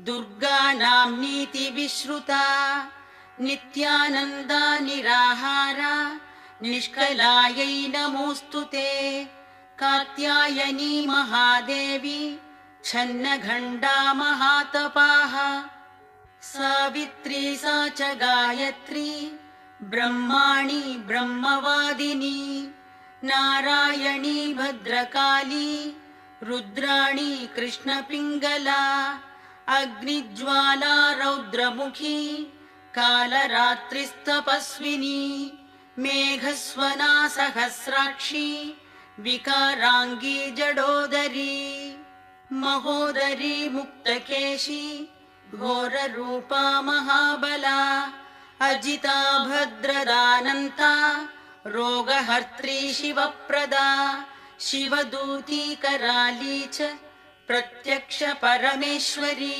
दुर्गा नाम्नीति विश्रुता नित्यानन्दा निराहारा निष्कलायै नमोऽस्तुते कात्यायनी महादेवी छन्नघण्टा महातपाः सावित्री सा च गायत्री ब्रह्माणी ब्रह्मवादिनी नारायणी भद्रकाली रुद्राणी कृष्णपिङ्गला अग्निज्वाला रौद्रमुखी कालरात्रिस्तपस्विनी मेघस्वना सहस्राक्षी विकाराङ्गी जडोदरी महोदरी मुक्तकेशी घोररूपा महाबला अजिता भद्रदानन्ता रोगहर्त्री शिवप्रदा शिवदूती कराली च प्रत्यक्ष परमेश्वरी।